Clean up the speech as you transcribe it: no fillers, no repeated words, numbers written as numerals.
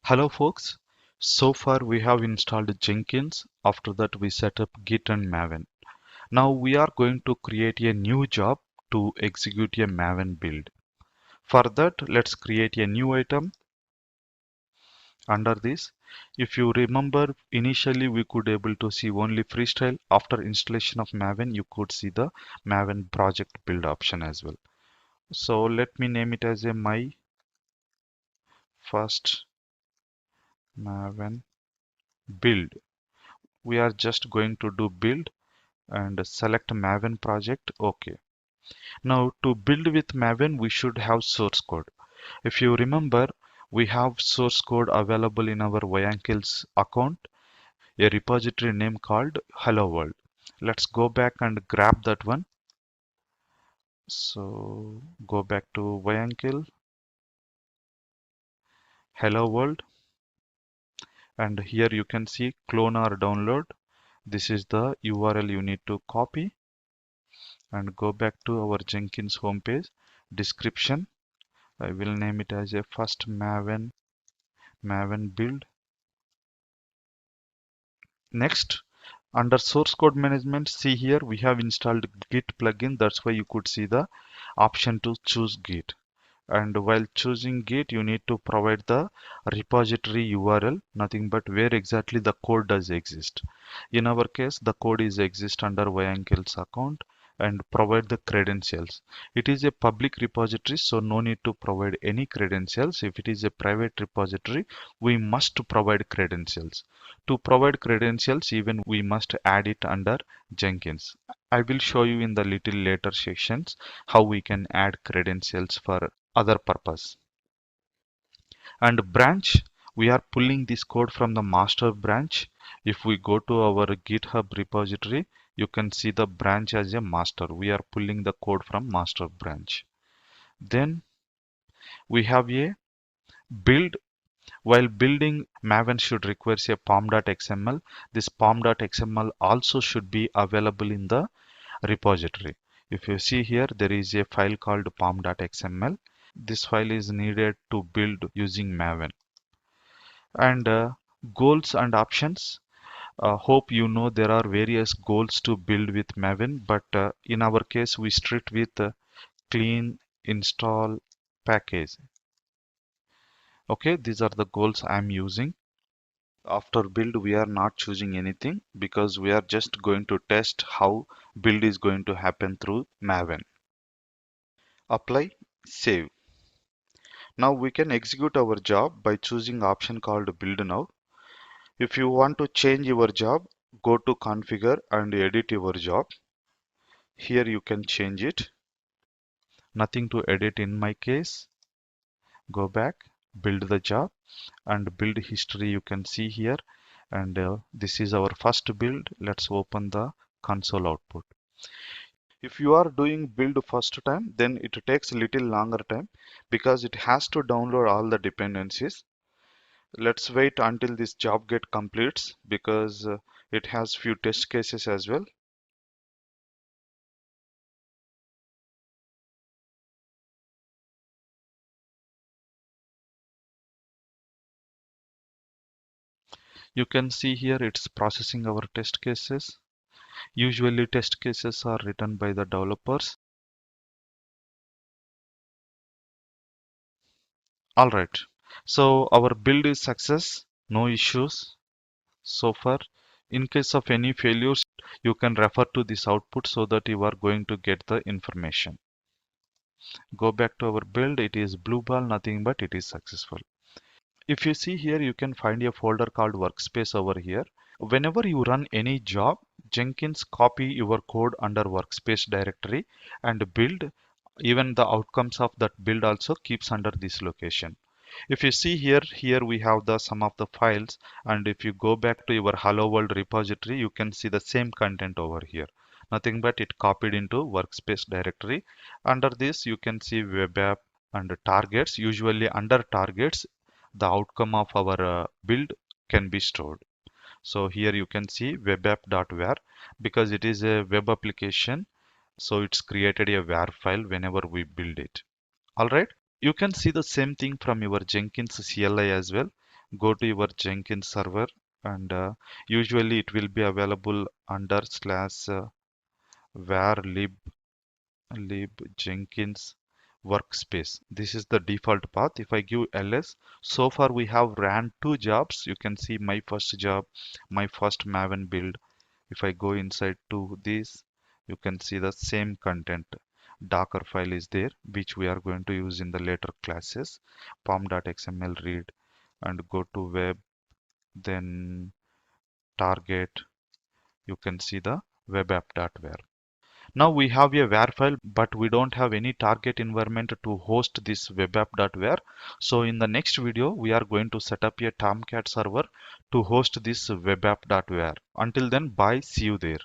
Hello folks, so far we have installed Jenkins. After that we set up Git and Maven. Now we are going to create a new job to execute a Maven build. For that, let's create a new item under this. If you remember, initially we could able to see only freestyle. After installation of Maven, you could see the Maven project build option as well. So let me name it as a my first Maven build. We are just going to do build and select Maven project. OK. Now to build with Maven, we should have source code. If you remember, we have source code available in our Jenkins account, a repository name called Hello World. Let's go back and grab that one. So go back to Jenkins, Hello World, and here you can see clone or download. This is the URL you need to copy and go back to our Jenkins homepage. Description, I will name it as a first Maven build. Next, under source code management, see here we have installed Git plugin. That's why you could see the option to choose Git. And while choosing Git, you need to provide the repository URL, nothing but where exactly the code does exist. In our case, the code is exist under Jenkins account and provide the credentials. It is a public repository, so no need to provide any credentials. If it is a private repository, we must provide credentials. To provide credentials, even we must add it under Jenkins. I will show you in the little later sections how we can add credentials for other purpose. And branch, we are pulling this code from the master branch. If we go to our GitHub repository, you can see the branch as a master. We are pulling the code from master branch. Then we have a build. While building, Maven should require a pom.xml. This pom.xml also should be available in the repository. If you see here, there is a file called pom.xml. This file is needed to build using Maven. And goals and options. Hope you know there are various goals to build with Maven, but in our case we start with clean install package. Okay, these are the goals I'm using. After build, we are not choosing anything because we are just going to test how build is going to happen through Maven. Apply, save. Now we can execute our job by choosing option called build now. If you want to change your job, go to configure and edit your job. Here you can change it. Nothing to edit in my case. Go back, build the job and build history you can see here. And this is our first build. Let's open the console output. If you are doing build first time, then it takes a little longer time because it has to download all the dependencies. Let's wait until this job get completes because it has few test cases as well. You can see here it's processing our test cases. Usually test cases are written by the developers. All right, so our build is success, no issues so far. In case of any failures, you can refer to this output so that you are going to get the information. Go back to our build. It is blue ball, nothing but it is successful. If you see here, you can find a folder called workspace over here. Whenever you run any job, Jenkins copy your code under workspace directory and build. Even the outcomes of that build also keeps under this location. If you see here we have the some of the files, and if you go back to your hello world repository, you can see the same content over here. Nothing but it copied into workspace directory. Under this you can see web app and targets. Usually under targets, the outcome of our build can be stored. So here you can see webapp.var because it is a web application. So it's created a var file whenever we build it. All right. You can see the same thing from your Jenkins CLI as well. Go to your Jenkins server, and usually it will be available under slash var lib Jenkins workspace. This is the default path. If I give ls, so far we have ran two jobs. You can see my first job, my first Maven build. If I go inside to this, you can see the same content. Docker file is there, which we are going to use in the later classes. pom.xml read, and go to web, then target. You can see the web app.var. Now we have a var file, but we don't have any target environment to host this web app.var. So in the next video, we are going to set up a Tomcat server to host this web app.var. Until then, bye. See you there.